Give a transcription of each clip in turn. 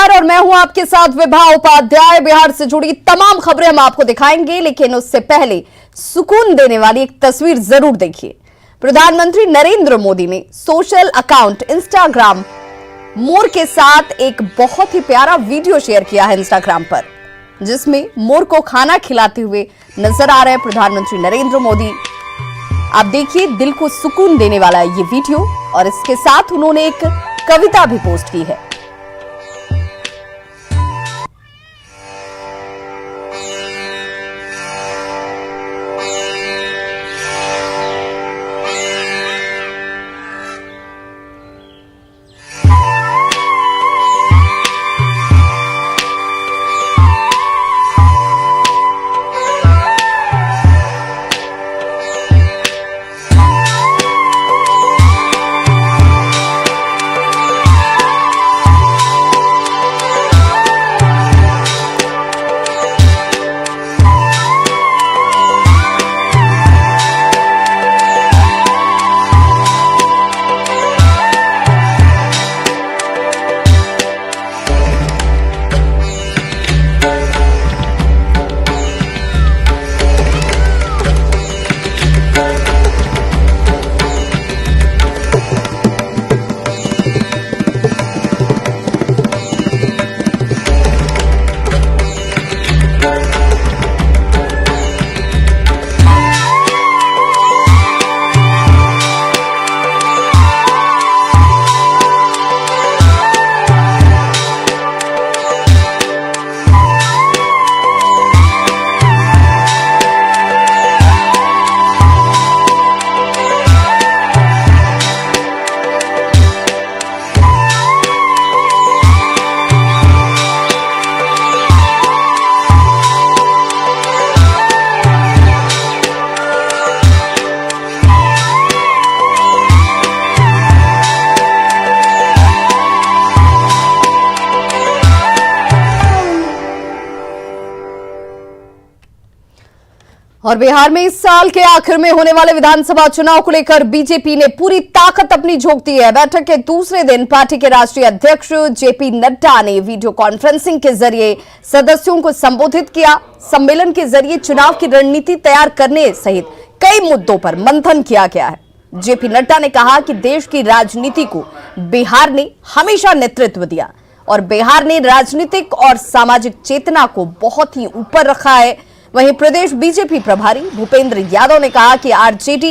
नमस्कार और मैं हूं आपके साथ विभा उपाध्याय। बिहार से जुड़ी तमाम खबरें हम आपको दिखाएंगे, लेकिन उससे पहले सुकून देने वाली एक तस्वीर जरूर देखिए। प्रधानमंत्री नरेंद्र मोदी ने सोशल अकाउंट इंस्टाग्राम मोर के साथ एक बहुत ही प्यारा वीडियो शेयर किया है इंस्टाग्राम पर, जिसमें मोर को खाना खिलाते हुए नजर आ रहे हैं प्रधानमंत्री नरेंद्र मोदी। आप देखिए, दिल को सुकून देने वाला है ये वीडियो, और इसके साथ उन्होंने एक कविता भी पोस्ट की है। और बिहार में इस साल के आखिर में होने वाले विधानसभा चुनाव को लेकर बीजेपी ने पूरी ताकत अपनी झोंक दी है। बैठक के दूसरे दिन पार्टी के राष्ट्रीय अध्यक्ष जेपी नड्डा ने वीडियो कॉन्फ्रेंसिंग के जरिए सदस्यों को संबोधित किया। सम्मेलन के जरिए चुनाव की रणनीति तैयार करने सहित कई मुद्दों पर मंथन किया गया है। जेपी नड्डा ने कहा कि देश की राजनीति को बिहार ने हमेशा नेतृत्व दिया और बिहार ने राजनीतिक और सामाजिक चेतना को बहुत ही ऊपर रखा है। वहीं प्रदेश बीजेपी प्रभारी भूपेंद्र यादव ने कहा कि आरजेडी,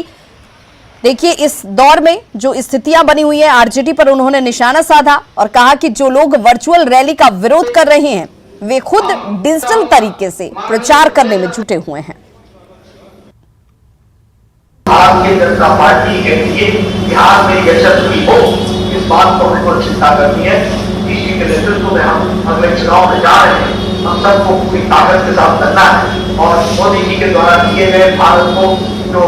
देखिए इस दौर में जो स्थितियां बनी हुई है, आरजेडी पर उन्होंने निशाना साधा और कहा कि जो लोग वर्चुअल रैली का विरोध कर रहे हैं वे खुद डिजिटल तरीके से प्रचार करने में जुटे हुए हैं। भारतीय जनता पार्टी के लिए बिहार में यशस्वी हो, इस बात को हमको चिंता करनी है। इसी के नेतृत्व में हम अगले चुनाव में जा रहे हैं। हम सबको पूरी ताकत के साथ करना है और मोदी जी के द्वारा किए गए भारत को जो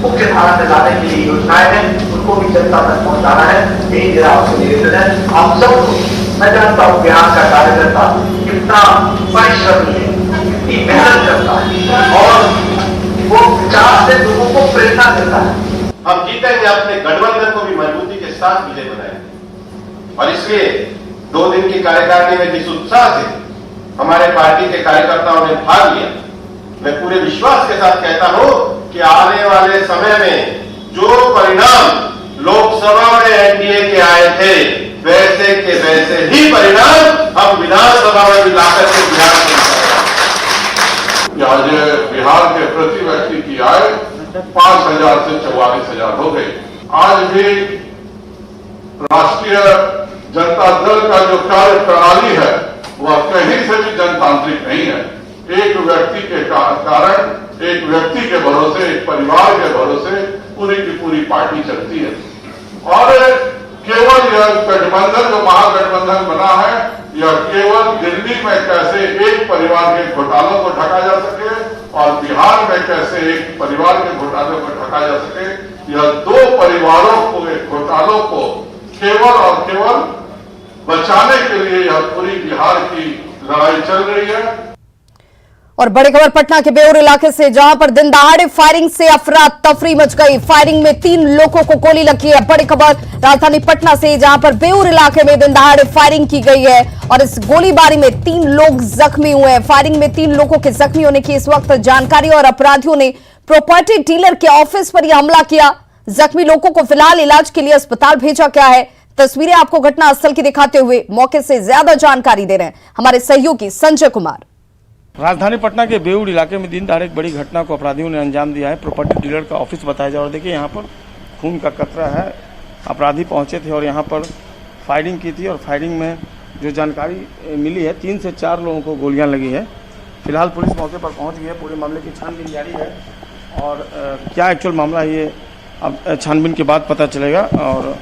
मुख्य धारा में लाने के लिए योजनाएं हैं उनको भी जनता तक पहुंचाना है। यही मेरा आपसे निवेदन है। आप सबको, मैं जानता हूँ बिहार का कार्यकर्ता कितना परिश्रमी है, कितनी मेहनत करता है और वो विचार से लोगों को प्रेरणा देता है। हम जीतेंगे, अपने गठबंधन को भी मजबूती के साथ विजय बनाएंगे। और इसलिए 2 दिन की कार्यकारिणी में जिस उत्साह से हमारे पार्टी के कार्यकर्ताओं ने भाग लिया, मैं पूरे विश्वास के साथ कहता हूं कि आने वाले समय में जो परिणाम लोकसभा में एनडीए के आए थे वैसे के वैसे ही परिणाम हम विधानसभा में भी लाकर के आज बिहार के प्रति व्यक्ति की आय 5,000 से 44,000 हो गई। आज भी राष्ट्रीय जनता दल का जो कार्य प्रणाली है वह कहीं से भी जनतांत्रिक नहीं है। एक व्यक्ति के कारण, एक व्यक्ति के भरोसे, एक परिवार के भरोसे पूरी की पूरी पार्टी चलती है। और केवल यह गठबंधन जो महागठबंधन बना है, यह केवल दिल्ली में कैसे एक परिवार के घोटालों को ढका जा सके और बिहार में कैसे एक परिवार के घोटालों को ढका जा सके, यह 2 परिवारों को, एक घोटालों को केवल और केवल बचाने के लिए यह पूरी बिहार की लड़ाई चल रही है। और बड़ी खबर पटना के बेउर इलाके से, जहां पर दिन दहाड़े फायरिंग से अफरा तफरी मच गई। फायरिंग में 3 लोगों को गोली लगी है। बड़ी खबर राजधानी पटना से, जहां पर बेउर इलाके में दिन दहाड़े फायरिंग की गई है और इस गोलीबारी में 3 लोग जख्मी हुए हैं। फायरिंग में 3 लोगों के जख्मी होने की इस वक्त जानकारी, और अपराधियों ने प्रॉपर्टी डीलर के ऑफिस पर यह हमला किया। जख्मी लोगों को फिलहाल इलाज के लिए अस्पताल भेजा गया है। तस्वीरें आपको घटनास्थल की दिखाते हुए मौके से ज्यादा जानकारी दे रहे हैं हमारे सहयोगी संजय कुमार। राजधानी पटना के बेउर इलाके में दिन दहाड़े एक बड़ी घटना को अपराधियों ने अंजाम दिया है। प्रॉपर्टी डीलर का ऑफिस बताया जा रहा है। देखिए यहाँ पर खून का कतरा है। अपराधी पहुंचे थे और यहाँ पर फायरिंग की थी और फायरिंग में जो जानकारी मिली है 3 से 4 लोगों को गोलियां लगी है। फिलहाल पुलिस मौके पर पहुंच गई है। पूरे मामले की छानबीन जारी है और क्या एक्चुअल मामला है ये अब छानबीन के बाद पता चलेगा। और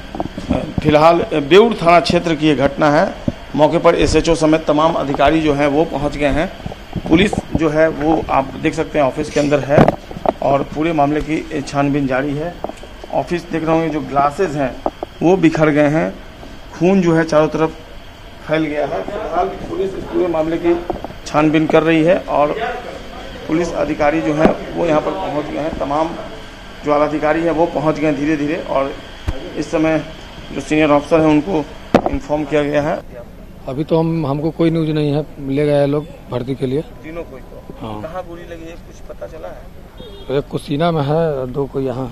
फिलहाल बेउर थाना क्षेत्र की ये घटना है। मौके पर एसएचओ समेत तमाम अधिकारी जो हैं वो पहुँच गए हैं। पुलिस जो है वो आप देख सकते हैं ऑफिस के अंदर है और पूरे मामले की छानबीन जारी है। ऑफिस देख रहे होंगे जो ग्लासेस हैं वो बिखर गए हैं। खून जो है चारों तरफ फैल गया है। फिलहाल पुलिस इस पूरे मामले की छानबीन कर रही है और पुलिस अधिकारी जो हैं वो यहाँ पर पहुँच गए हैं। तमाम जो आला अधिकारी हैं वो पहुँच गए हैं धीरे धीरे, और इस समय जो सीनियर ऑफिसर हैं उनको इन्फॉर्म किया गया है। अभी तो हमको कोई न्यूज नहीं है। ले गए लोग भर्ती के लिए। तीनों को हाँ। कहाँ गोली लगी है कुछ पता चला है? एक को सीना में है, 2 को यहाँ।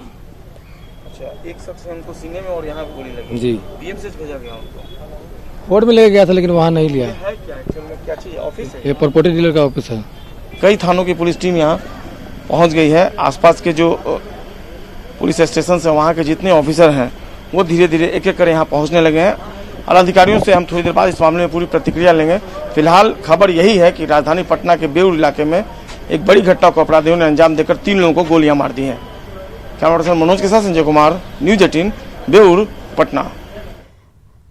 अच्छा, एक शख्स है उनको सीने में और यहाँ पे गोली लगी जी। बीएमसीएच भेजा गया उनको। कोर्ट में ले गया था लेकिन वहाँ नहीं लिया। है क्या एक्चुअल में क्या चीज ऑफिस है? ये प्रॉपर्टी डीलर का ऑफिस है। कई थानों की पुलिस टीम यहाँ पहुँच गई है। आसपास के जो पुलिस स्टेशन है वहाँ के जितने ऑफिसर हैं वो धीरे धीरे एक एक कर यहाँ पहुँचने लगे हैं और अधिकारियों से हम थोड़ी देर बाद इस मामले में पूरी प्रतिक्रिया लेंगे। फिलहाल खबर यही है कि राजधानी पटना के बेउर इलाके में एक बड़ी घटना को अपराधियों ने अंजाम देकर 3 लोगों को गोलियां मार दी हैं। कैमरा पर्सन मनोज के साथ संजय कुमार, न्यूज 18 बेउर पटना।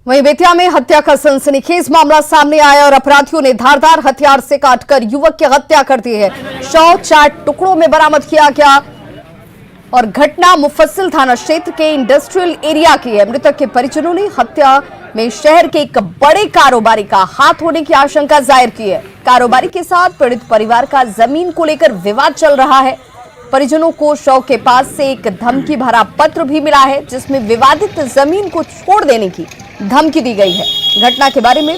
वहीं बेतिया में हत्या का सनसनीखेज मामला सामने आया और अपराधियों ने धारदार हथियार से काटकर युवक की हत्या कर दी है। शव 4 टुकड़ों में बरामद किया गया और घटना मुफस्सिल थाना क्षेत्र के इंडस्ट्रियल एरिया की है। मृतक के परिजनों ने हत्या में शहर के एक बड़े कारोबारी का हाथ होने की आशंका जाहिर की है। कारोबारी के साथ पीड़ित परिवार का जमीन को लेकर विवाद चल रहा है। परिजनों को शव के पास से एक धमकी भरा पत्र भी मिला है जिसमें विवादित जमीन को छोड़ देने की धमकी दी गई है। घटना के बारे में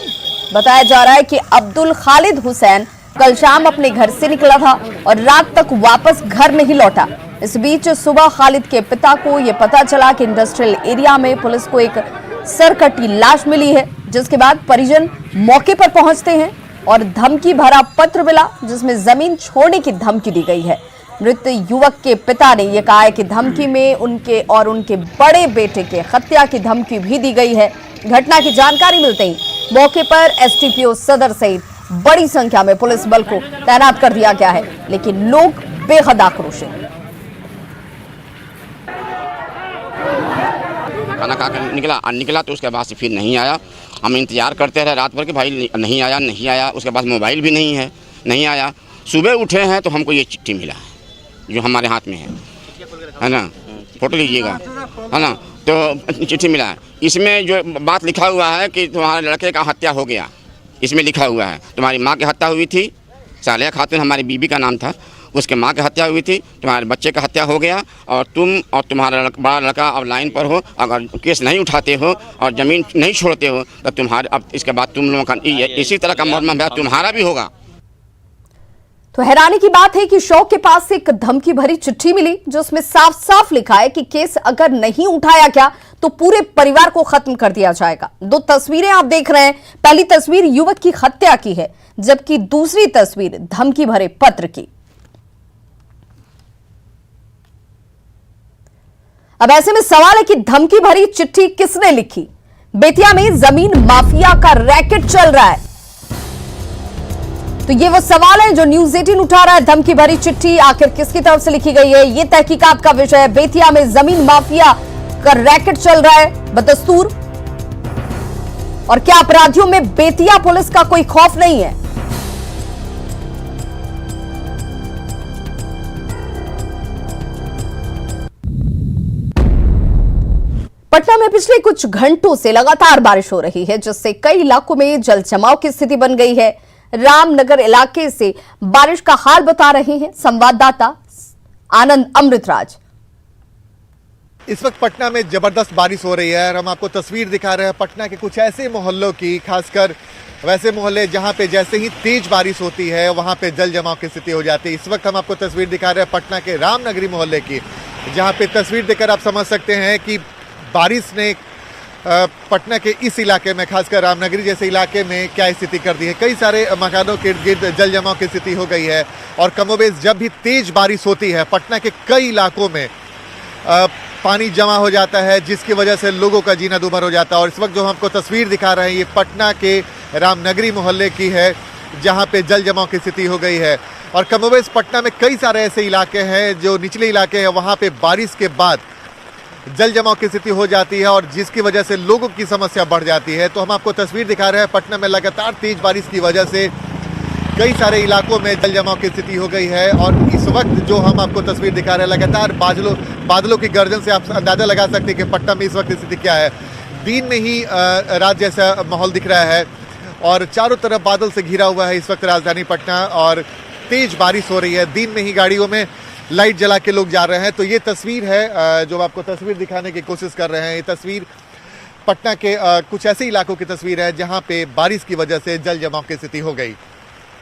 बताया जा रहा है कि अब्दुल खालिद हुसैन कल शाम अपने घर से निकला था और रात तक वापस घर नहीं लौटा। इस बीच सुबह खालिद के पिता को यह पता चला कि इंडस्ट्रियल एरिया में पुलिस को एक सरकटी लाश मिली है, जिसके बाद परिजन मौके पर पहुंचते हैं और धमकी भरा पत्र मिला जिसमें जमीन छोड़ने की धमकी दी गई है। मृत युवक के पिता ने यह कहा है कि धमकी में उनके और उनके बड़े बेटे के हत्या की धमकी भी दी गई है। घटना की जानकारी मिलते ही मौके पर एसटीपीओ सदर सहित बड़ी संख्या में पुलिस बल को तैनात कर दिया गया है, लेकिन लोग बेहद आक्रोशित हैं। खाना खाकर निकला तो उसके बाद से फिर नहीं आया। हम इंतजार करते रहे रात भर कि भाई नहीं आया। उसके बाद मोबाइल भी नहीं आया। सुबह उठे हैं तो हमको ये चिट्ठी मिला है जो हमारे हाथ में है ना, फोटो लीजिएगा, है ना। तो चिट्ठी मिला है, इसमें जो बात लिखा हुआ है कि तुम्हारे लड़के का हत्या हो गया। इसमें लिखा हुआ है तुम्हारी माँ की हत्या हुई थी, सालिया खातून हमारी बीबी का नाम था, उसके माँ की हत्या हुई थी, तुम्हारे बच्चे का हत्या हो गया और तुम और तुम्हारा बड़ा लड़का अब लाइन पर हो। अगर केस नहीं उठाते हो और ज़मीन नहीं छोड़ते हो तो तुम्हारे अब इसके बाद तुम लोगों का इसी तरह का मरना तुम्हारा भी होगा। तो हैरानी की बात है कि शव के पास से एक धमकी भरी चिट्ठी मिली जिसमें साफ साफ लिखा है कि केस अगर नहीं उठाया गया तो पूरे परिवार को खत्म कर दिया जाएगा। 2 तस्वीरें आप देख रहे हैं। पहली तस्वीर युवक की हत्या की है, जबकि दूसरी तस्वीर धमकी भरे पत्र की। अब ऐसे में सवाल है कि धमकी भरी चिट्ठी किसने लिखी? बेतिया में जमीन माफिया का रैकेट चल रहा है, तो ये वो सवाल है जो न्यूज 18 उठा रहा है। धमकी भरी चिट्ठी आखिर किसकी तरफ से लिखी गई है, ये तहकीकात का विषय है। बेतिया में जमीन माफिया का रैकेट चल रहा है बदस्तूर, और क्या अपराधियों में बेतिया पुलिस का कोई खौफ नहीं है? पटना में पिछले कुछ घंटों से लगातार बारिश हो रही है, जिससे कई इलाकों में जल जमाव की स्थिति बन गई है। रामनगर इलाके से बारिश का हाल बता रहे हैं संवाददाता आनंद अमृतराज। इस वक्त पटना में जबरदस्त बारिश हो रही है और हम आपको तस्वीर दिखा रहे हैं पटना के कुछ ऐसे मोहल्लों की, खासकर वैसे मोहल्ले जहां पे जैसे ही तेज बारिश होती है वहां पे जल जमाव की स्थिति हो जाती है। इस वक्त हम आपको तस्वीर दिखा रहे हैं पटना के रामनगरी मोहल्ले की, जहां पे तस्वीर देखकर आप समझ सकते हैं कि बारिश ने पटना के इस इलाके में, खासकर रामनगरी जैसे इलाके में क्या स्थिति कर दी है। कई सारे मकानों के इर्द गिर्द जल जमाव की स्थिति हो गई है और कमोबेश जब भी तेज बारिश होती है पटना के कई इलाकों में पानी जमा हो जाता है, जिसकी वजह से लोगों का जीना दूभर हो जाता है। और इस वक्त जो हम आपको तस्वीर दिखा रहे हैं ये पटना के रामनगरी मोहल्ले की है, जहां पे जल जमाव की स्थिति हो गई है। और कमोबेश पटना में कई सारे ऐसे इलाके हैं जो निचले इलाके हैं, वहां पे बारिश के बाद जल जमाव की स्थिति हो जाती है और जिसकी वजह से लोगों की समस्या बढ़ जाती है। तो हम आपको तस्वीर दिखा रहे हैं पटना में लगातार तेज बारिश की वजह से कई सारे इलाकों में जल जमाव की स्थिति हो गई है। और इस वक्त जो हम आपको तस्वीर दिखा रहे हैं लगातार बादलों की गर्जन से आप अंदाजा लगा सकते हैं कि पटना में इस वक्त स्थिति क्या है। दिन में ही रात जैसा माहौल दिख रहा है और चारों तरफ बादल से घिरा हुआ है इस वक्त राजधानी पटना, और तेज बारिश हो रही है। दिन में ही गाड़ियों में लाइट जला के लोग जा रहे हैं। तो ये तस्वीर है जो आपको तस्वीर दिखाने की कोशिश कर रहे हैं। ये तस्वीर पटना के कुछ ऐसे इलाकों की तस्वीर है जहां पे बारिश की वजह से जल जमाव की स्थिति हो गई।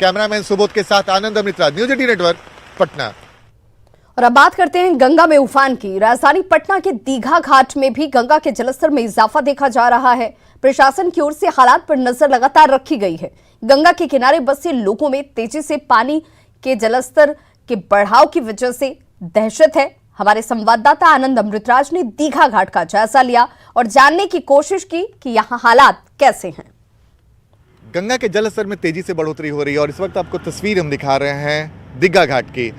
कैमरामैन सुबोध के साथ आनंद अमृतराज, न्यूज 18 नेटवर्क, पटना। और अब बात करते हैं गंगा में उफान की। राजधानी पटना के दीघा घाट में भी गंगा के जलस्तर में इजाफा देखा जा रहा है। प्रशासन की ओर से हालात पर नजर लगातार रखी गई है। गंगा के किनारे बसे लोगों में तेजी से पानी के जलस्तर के बढ़ाव की वजह से दहशत है। हमारे संवाददाता आनंद अमृतराज ने दीघा घाट का जायजा लिया और जानने की कोशिश की कि यहाँ हालात कैसे हैं। गंगा के जलस्तर में तेजी से बढ़ोतरी हो रही है और इस वक्त आपको तस्वीर हम दिखा रहे हैं दीघा घाट की।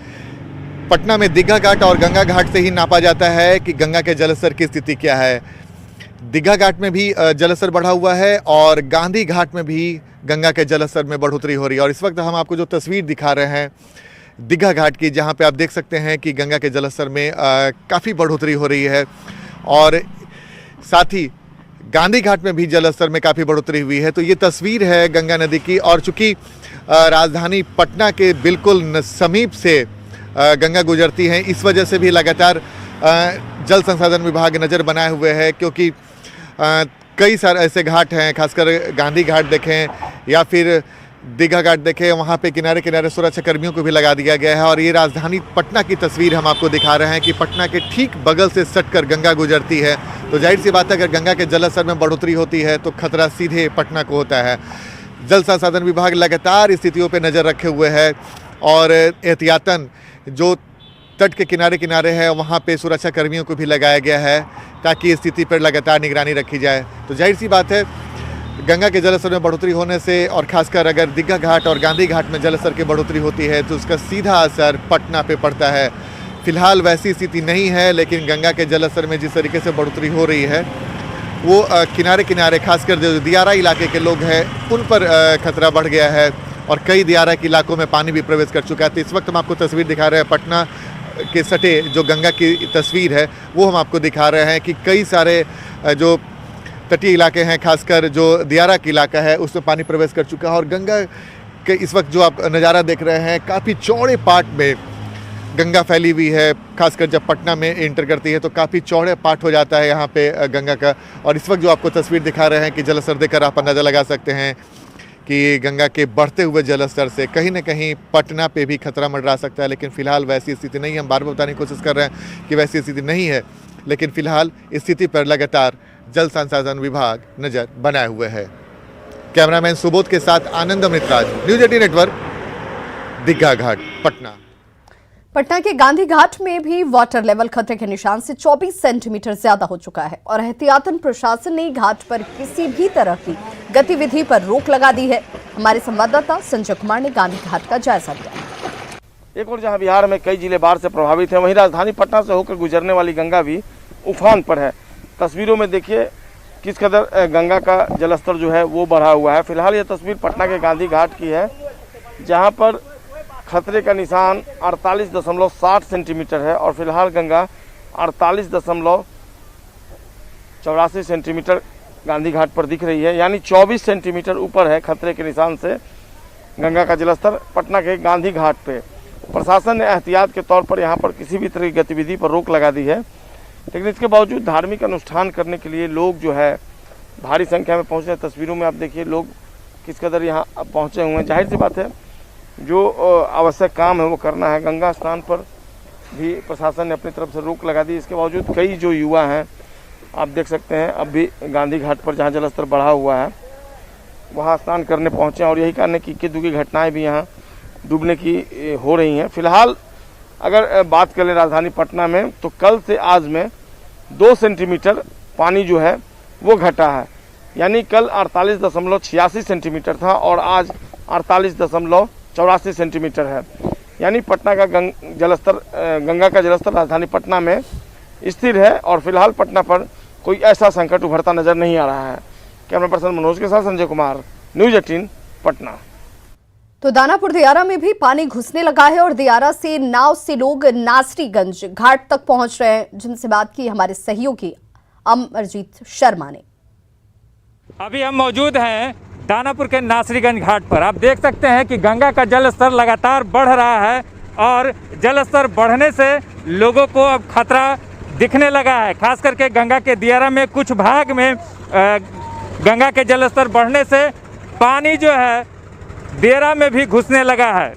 पटना में दीघा घाट और गंगा घाट से ही नापा जाता है कि गंगा के जलस्तर की स्थिति क्या है। दीघा घाट में भी जलस्तर बढ़ा हुआ है और गांधी घाट में भी गंगा के जलस्तर में बढ़ोतरी हो रही है। और इस वक्त हम आपको जो तस्वीर दिखा रहे हैं दीघा घाट की, जहां पे आप देख सकते हैं कि गंगा के जलस्तर में काफ़ी बढ़ोतरी हो रही है और साथ ही गांधी घाट में भी जलस्तर में काफ़ी बढ़ोतरी हुई है। तो ये तस्वीर है गंगा नदी की और चूंकि राजधानी पटना के बिल्कुल समीप से गंगा गुजरती है, इस वजह से भी लगातार जल संसाधन विभाग नज़र बनाए हुए है, क्योंकि कई सारे ऐसे घाट हैं, खासकर गांधी घाट देखें या फिर दीघा घाट देखें, वहाँ पे किनारे किनारे सुरक्षा कर्मियों को भी लगा दिया गया है। और ये राजधानी पटना की तस्वीर हम आपको दिखा रहे हैं कि पटना के ठीक बगल से सटकर गंगा गुजरती है। तो जाहिर सी बात है अगर गंगा के जलस्तर में बढ़ोतरी होती है तो खतरा सीधे पटना को होता है। जल संसाधन विभाग लगातार स्थितियों पर नज़र रखे हुए है और एहतियातन जो तट के किनारे किनारे है वहाँ पे सुरक्षा कर्मियों को भी लगाया गया है ताकि स्थिति पर लगातार निगरानी रखी जाए। तो जाहिर सी बात है गंगा के जलस्तर में बढ़ोतरी होने से और खासकर अगर दीघा घाट और गांधी घाट में जलस्तर की बढ़ोतरी होती है तो उसका सीधा असर पटना पे पड़ता है। फिलहाल वैसी स्थिति नहीं है, लेकिन गंगा के जलस्तर में जिस तरीके से बढ़ोतरी हो रही है वो किनारे किनारे खासकर जो दियारा इलाके के लोग हैं उन पर खतरा बढ़ गया है और कई दियारा के इलाकों में पानी भी प्रवेश कर चुका है। तो इस वक्त हम आपको तस्वीर दिखा रहे हैं पटना के सटे जो गंगा की तस्वीर है वो हम आपको दिखा रहे हैं कि कई सारे जो तटीय इलाके हैं, खासकर जो दियारा का इलाका है उसमें पानी प्रवेश कर चुका है। और गंगा के इस वक्त जो आप नज़ारा देख रहे हैं काफ़ी चौड़े पाट में गंगा फैली हुई है। खासकर जब पटना में एंटर करती है तो काफ़ी चौड़े पाट हो जाता है यहाँ पे गंगा का। और इस वक्त जो आपको तस्वीर दिखा रहे हैं कि जलस्तर देखकर आप अंदाज़ा लगा सकते हैं कि गंगा के बढ़ते हुए जलस्तर से कहीं ना कहीं पटना पे भी खतरा मंडरा सकता है। लेकिन फिलहाल वैसी स्थिति नहीं है। हम बार बार बताने की कोशिश कर रहे हैं कि वैसी स्थिति नहीं है, लेकिन फिलहाल स्थिति पर लगातार जल संसाधन विभाग नजर बनाए हुए है। कैमरामैन सुबोध के साथ आनंद अमृतराज, न्यूज 18 नेटवर्क, दीघा घाट, पटना। पटना के गांधी घाट में भी वाटर लेवल खतरे के निशान से 24 सेंटीमीटर ज्यादा हो चुका है और एहतियातन प्रशासन ने घाट पर किसी भी तरह की गतिविधि पर रोक लगा दी है। हमारे संवाददाता संजय कुमार ने गांधी घाट का जायजा लिया। एक और जहां बिहार में कई जिले बाढ़ से प्रभावित हैं, वहीं राजधानी पटना से होकर गुजरने वाली गंगा भी उफान पर है। तस्वीरों में देखिए किस कदर गंगा का जलस्तर जो है वो बढ़ा हुआ है। फिलहाल ये तस्वीर पटना के गांधी घाट की है, जहां पर खतरे का निशान 48.60 सेंटीमीटर है और फिलहाल गंगा 48.84 सेंटीमीटर गांधी घाट पर दिख रही है, यानी 24 सेंटीमीटर ऊपर है खतरे के निशान से। गंगा का जलस्तर पटना के गांधी घाट पे। प्रशासन ने एहतियात के तौर पर यहाँ पर किसी भी तरह की गतिविधि पर रोक लगा दी है, लेकिन इसके बावजूद धार्मिक अनुष्ठान करने के लिए लोग जो है भारी संख्या में पहुँच रहे हैं। तस्वीरों में आप देखिए लोग किस कदर यहाँ पहुँचे हुए हैं। जाहिर सी बात है जो आवश्यक काम है वो करना है। गंगा स्नान पर भी प्रशासन ने अपनी तरफ से रोक लगा दी। इसके बावजूद कई जो युवा हैं आप देख सकते हैं अब भी गांधी घाट पर जहाँ जलस्तर बढ़ा हुआ है वहाँ स्नान करने पहुँचे और यही कारण है कि इक्की दुक्की घटनाएँ भी यहाँ डूबने की हो रही हैं। फिलहाल अगर बात करें राजधानी पटना में तो कल से आज में 2 सेंटीमीटर पानी जो है वो घटा है, यानी कल 48.86 सेंटीमीटर था और आज 48.84 सेंटीमीटर है। यानी पटना का गंगा का जलस्तर राजधानी पटना में स्थिर है और फिलहाल पटना पर कोई ऐसा संकट उभरता नजर नहीं आ रहा है। कैमरा पर्सन मनोज के साथ संजय कुमार, न्यूज़ 18 पटना। तो दानापुर दियारा में भी पानी घुसने लगा है और दियारा से नाव से लोग नासरीगंज घाट तक पहुंच रहे हैं, जिनसे बात की हमारे सहयोगी अमरजीत शर्मा ने। अभी हम मौजूद हैं दानापुर के नासरीगंज घाट पर। आप देख सकते हैं कि गंगा का जल स्तर लगातार बढ़ रहा है और जल स्तर बढ़ने से लोगों को अब खतरा दिखने लगा है। खास करके गंगा के दियारा में कुछ भाग में गंगा के जल स्तर बढ़ने से पानी जो है दियारा में भी घुसने लगा है।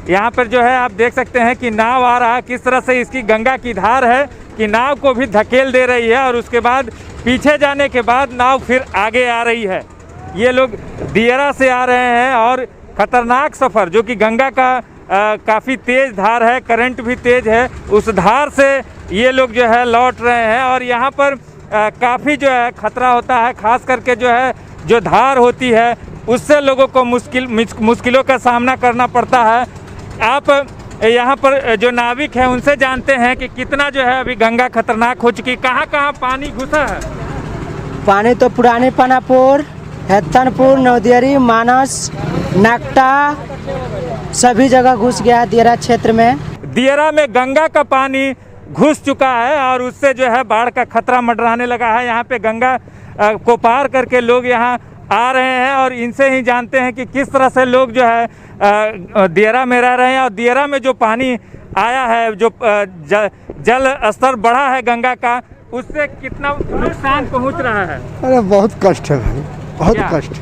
यहाँ पर जो है आप देख सकते हैं कि नाव आ रहा है, किस तरह से इसकी गंगा की धार है कि नाव को भी धकेल दे रही है और उसके बाद पीछे जाने के बाद नाव फिर आगे आ रही है। ये लोग दियारा से आ रहे हैं और ख़तरनाक सफ़र जो कि गंगा का काफ़ी तेज़ धार है, करंट भी तेज़ है, उस धार से ये लोग जो है लौट रहे हैं और यहाँ पर काफ़ी जो है ख़तरा होता है। ख़ास करके जो है जो धार होती है उससे लोगों को मुश्किलों का सामना करना पड़ता है। आप यहाँ पर जो नाविक हैं उनसे जानते हैं कि कितना जो है अभी गंगा खतरनाक हो चुकी। कहाँ कहाँ पानी घुसा है? पानी तो पुराने पानापुर, हैतनपुर, नवदियरी, मानस, नकटा सभी जगह घुस गया है दियारा क्षेत्र में। दियारा में गंगा का पानी घुस चुका है और उससे जो है बाढ़ का खतरा मंडराने लगा है। यहाँ पे गंगा को पार करके लोग यहाँ आ रहे हैं और इनसे ही जानते हैं कि किस तरह से लोग जो है दियारा में रह रहे हैं और दियारा में जो पानी आया है, जो जल स्तर बढ़ा है गंगा का, उससे कितना नुकसान पहुंच रहा है। अरे बहुत कष्ट है भाई, बहुत कष्ट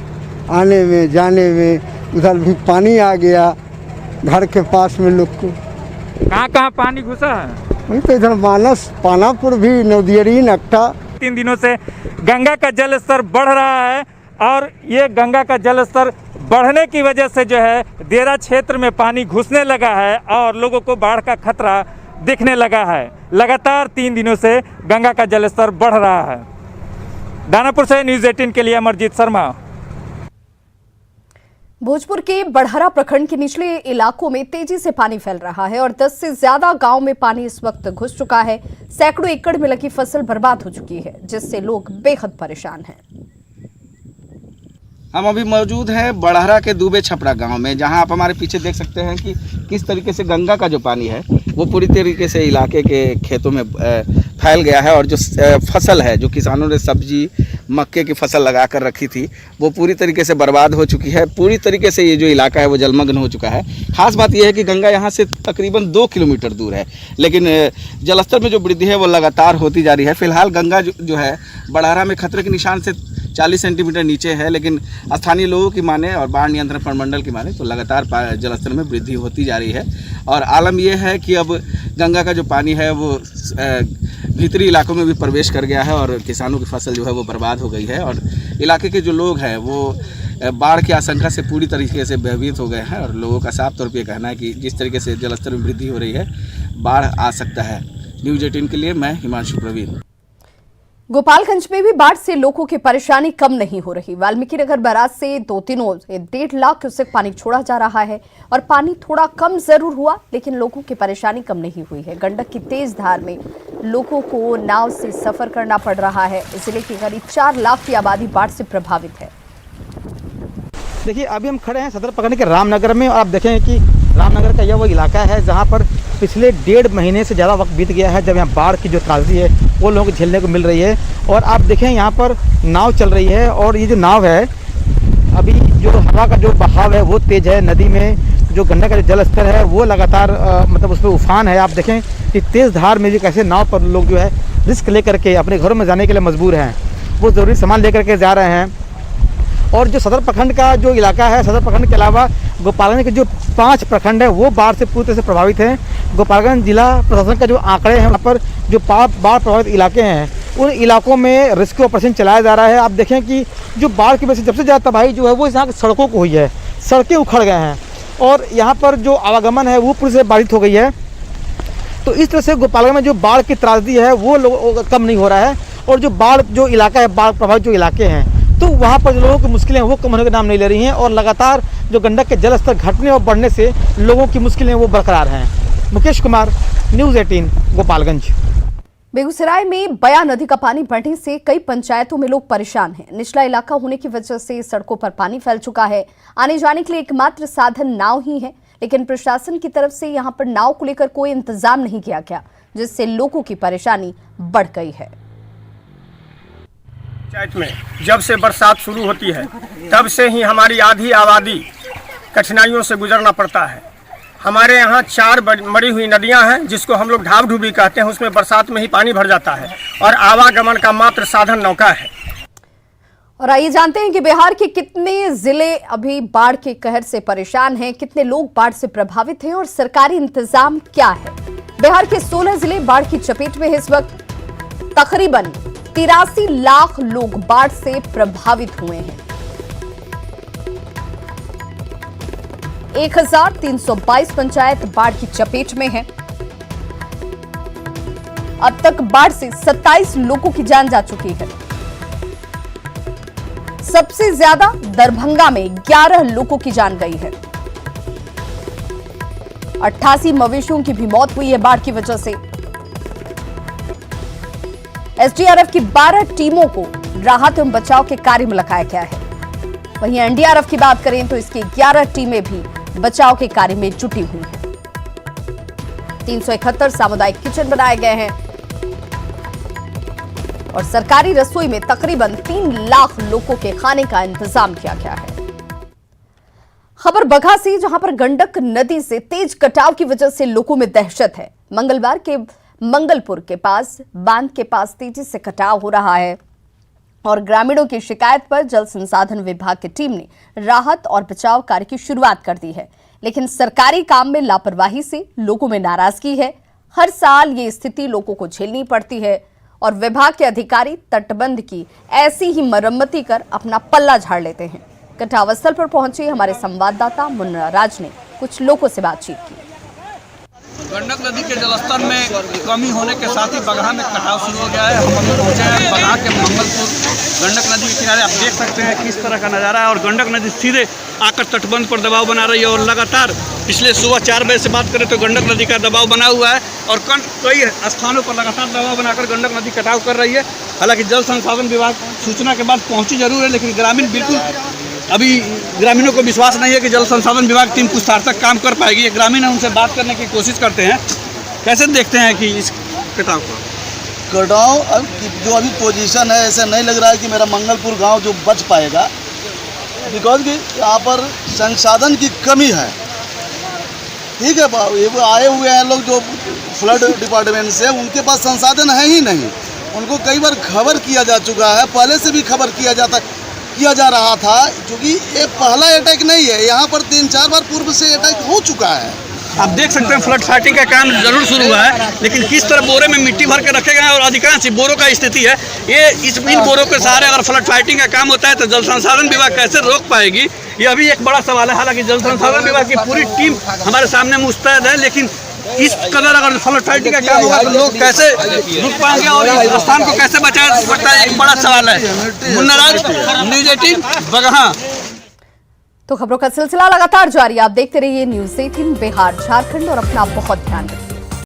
आने में जाने में। उधर भी पानी आ गया घर के पास में लोग को। कहाँ कहाँ पानी घुसा है? वही तो इधर मानस, पानापुर भी, नवदियरी, नकटा। 3 दिनों से गंगा का जल स्तर बढ़ रहा है और ये गंगा का जल स्तर बढ़ने की वजह से जो है दियारा क्षेत्र में पानी घुसने लगा है और लोगों को बाढ़ का खतरा दिखने लगा है। लगातार 3 दिनों से गंगा का जल स्तर बढ़ रहा है। दानापुर से न्यूज़ 18 के लिए अमरजीत शर्मा। भोजपुर के बड़हरा प्रखंड के निचले इलाकों में तेजी से पानी फैल रहा है और 10 से ज्यादा गांव में पानी इस वक्त घुस चुका है। सैकड़ों एकड़ में लगी फसल बर्बाद हो चुकी है, जिससे लोग बेहद परेशान हैं। हम अभी मौजूद हैं बड़हरा के दूबे छपरा गांव में, जहां आप हमारे पीछे देख सकते हैं कि किस तरीके से गंगा का जो पानी है वो पूरी तरीके से इलाके के खेतों में फैल गया है और जो फसल है, जो किसानों ने सब्जी मक्के की फसल लगा कर रखी थी, वो पूरी तरीके से बर्बाद हो चुकी है। पूरी तरीके से ये जो इलाका है वो जलमग्न हो चुका है। खास बात यह है कि गंगा यहाँ से तकरीबन 2 किलोमीटर दूर है, लेकिन जलस्तर में जो वृद्धि है वो लगातार होती जा रही है। फिलहाल गंगा जो है बड़हरा में खतरे के निशान से 40 सेंटीमीटर नीचे है, लेकिन स्थानीय लोगों की माने और बाढ़ नियंत्रण प्रमंडल की माने तो लगातार जलस्तर में वृद्धि होती जा रही है। और आलम यह है कि अब गंगा का जो पानी है वो भीतरी इलाकों में भी प्रवेश कर गया है और किसानों की फसल जो है वो बर्बाद हो गई है और इलाके के जो लोग हैं वो बाढ़ की आशंका से पूरी तरीके से भयभीत हो गए हैं। और लोगों का साफ तौर पर कहना है कि जिस तरीके से जलस्तर में वृद्धि हो रही है, बाढ़ आ सकता है। न्यूज़ 18 के लिए मैं हिमांशु प्रवीण। गोपालगंज में भी बाढ़ से लोगों की परेशानी कम नहीं हो रही। वाल्मीकि नगर बैराज से 2 दिनों से 1.5 लाख क्यूसेक पानी छोड़ा जा रहा है और पानी थोड़ा कम जरूर हुआ, लेकिन लोगों की परेशानी कम नहीं हुई है। गंडक की तेज धार में लोगों को नाव से सफर करना पड़ रहा है। जिले की करीब 4 लाख की आबादी बाढ़ से प्रभावित है। देखिए, अभी हम खड़े हैं सदर पकड़ने के रामनगर में और आप देखें कि रामनगर का यह वो इलाका है जहां पर पिछले 1.5 महीने से ज़्यादा वक्त बीत गया है जब यहाँ बाढ़ की जो त्रासदी है वो लोगों को झेलने को मिल रही है। और आप देखें यहाँ पर नाव चल रही है और ये जो नाव है अभी जो हवा का जो बहाव है वो तेज़ है। नदी में जो गंडक का जो जल स्तर है वो लगातार मतलब उसमें उफान है। आप देखें कि तेज़ धार में जो कैसे नाव पर लोग जो है रिस्क लेकर के अपने घरों में जाने के लिए मजबूर हैं। वो ज़रूरी सामान लेकर के जा रहे हैं। और जो सदर प्रखंड का जो इलाका है, सदर प्रखंड के अलावा गोपालगंज के जो 5 प्रखंड है वो बाढ़ से पूरी तरह से प्रभावित हैं। गोपालगंज जिला प्रशासन का जो आंकड़े हैं वहाँ पर जो बाढ़ प्रभावित इलाके हैं उन इलाकों में रेस्क्यू ऑपरेशन चलाया जा रहा है। आप देखें कि जो बाढ़ की वजह से सबसे ज़्यादा तबाही जो है वो यहाँ की सड़कों को हुई है। सड़कें उखड़ गए हैं और यहाँ पर जो आवागमन है वो पूरी से बाधित हो गई है। तो इस तरह से गोपालगंज में जो बाढ़ की त्रासदी है वो कम नहीं हो रहा है। और जो बाढ़ जो इलाका है, बाढ़ प्रभावित जो इलाके हैं, तो वहाँ पर जो लोगों की मुश्किलें हैं वो कम होने का नाम नहीं ले रही हैं। और लगातार जो गंडक के जल स्तर घटने और बढ़ने से लोगों की मुश्किलें वो बरकरार हैं। मुकेश कुमार, न्यूज़ 18 गोपालगंज। बेगूसराय में बया नदी का पानी बढ़ने से कई पंचायतों में लोग परेशान हैं। निचला इलाका होने की वजह से सड़कों पर पानी फैल चुका है। आने जाने के लिए एकमात्र साधन नाव ही है, लेकिन प्रशासन की तरफ से यहां पर नाव को लेकर कोई इंतजाम नहीं किया गया, जिससे लोगों की परेशानी बढ़ गई है। पंचायत में जब से बरसात शुरू होती है तब से ही हमारी आधी आबादी कठिनाइयों से गुजरना पड़ता है। हमारे यहाँ 4 मरी हुई नदियाँ हैं जिसको हम लोग ढाब ढूबी कहते हैं। उसमें बरसात में ही पानी भर जाता है और आवागमन का मात्र साधन नौका है। और आइए जानते हैं कि बिहार के कितने जिले अभी बाढ़ के कहर से परेशान हैं, कितने लोग बाढ़ से प्रभावित हैं और सरकारी इंतजाम क्या है। बिहार के 16 जिले बाढ़ की चपेट में है इस वक्त। तकरीबन 83 लाख लोग बाढ़ से प्रभावित हुए हैं। 1322 पंचायत बाढ़ की चपेट में है। अब तक बाढ़ से 27 लोगों की जान जा चुकी है। सबसे ज्यादा दरभंगा में 11 लोगों की जान गई है। 88 मवेशियों की भी मौत हुई है बाढ़ की वजह से। एसडीआरएफ की 12 टीमों को राहत एवं बचाव के कार्य में लगाया गया है। वहीं एनडीआरएफ की बात करें तो इसकी 11 टीमें भी बचाव के कार्य में जुटी हुई हैं। 371 सामुदायिक किचन बनाए गए हैं और सरकारी रसोई में तकरीबन 3 लाख लोगों के खाने का इंतजाम किया गया है। खबर बगहा से, जहां पर गंडक नदी से तेज कटाव की वजह से लोगों में दहशत है। मंगलवार के मंगलपुर के पास बांध के पास तेजी से कटाव हो रहा है और ग्रामीणों की शिकायत पर जल संसाधन विभाग की टीम ने राहत और बचाव कार्य की शुरुआत कर दी है, लेकिन सरकारी काम में लापरवाही से लोगों में नाराजगी है। हर साल ये स्थिति लोगों को झेलनी पड़ती है और विभाग के अधिकारी तटबंध की ऐसी ही मरम्मती कर अपना पल्ला झाड़ लेते हैं। कटाव स्थल पर पहुंचे हमारे संवाददाता मुन्ना राज ने कुछ लोगों से बातचीत की। गंडक नदी के जलस्तर में कमी होने के साथ ही बगहा में कटाव शुरू हो गया है। हम अभी पहुंचे हैं बगहा के मंगलपुर गंडक नदी के किनारे। आप देख सकते हैं किस तरह का नज़ारा है और गंडक नदी सीधे आकर तटबंध पर दबाव बना रही है और लगातार पिछले सुबह 4 बजे से बात करें तो गंडक नदी का दबाव बना हुआ है और कई स्थानों पर लगातार दबाव बनाकर गंडक नदी कटाव कर रही है। हालांकि जल संसाधन विभाग सूचना के बाद पहुंची जरूर है, लेकिन ग्रामीण बिल्कुल अभी ग्रामीणों को विश्वास नहीं है कि जल संसाधन विभाग टीम कुछ सार्थक काम कर पाएगी। ये ग्रामीण है, उनसे बात करने की कोशिश करते हैं। कैसे देखते हैं कि इस कटाव को? कटाव अब जो अभी पोजीशन है ऐसा नहीं लग रहा है कि मेरा मंगलपुर गांव जो बच पाएगा, बिकॉज कि यहाँ पर संसाधन की कमी है। ठीक है, ये आए हुए हैं लोग जो फ्लड डिपार्टमेंट से, उनके पास संसाधन है ही नहीं। उनको कई बार खबर किया जा चुका है, पहले से भी खबर किया जा रहा था, क्योंकि ये पहला अटैक नहीं है। यहाँ पर 3-4 बार पूर्व से अटैक हो चुका है। आप देख सकते हैं फ्लड फाइटिंग का काम जरूर शुरू हुआ है, लेकिन किस तरह बोरे में मिट्टी भर के रखे गए हैं और अधिकांश बोरों का स्थिति है ये इन बोरों के सहारे अगर फ्लड फाइटिंग का काम होता है तो जल संसाधन विभाग कैसे रोक पाएगी, ये अभी एक बड़ा सवाल है। हालांकि जल संसाधन विभाग की पूरी टीम हमारे सामने मुस्तैद है, लेकिन इस कदर अगर फ्लड फाइटिंग का काम होगा तो लोग कैसे रुक पाएंगे और इस स्थान को कैसे बचाया सकता है, एक बड़ा सवाल है। मुन्ना राज, न्यूज़ 18 बगहा। तो खबरों का सिलसिला लगातार जारी, आप देखते रहिए न्यूज़ 18 बिहार झारखंड और अपना बहुत ध्यान रखिए।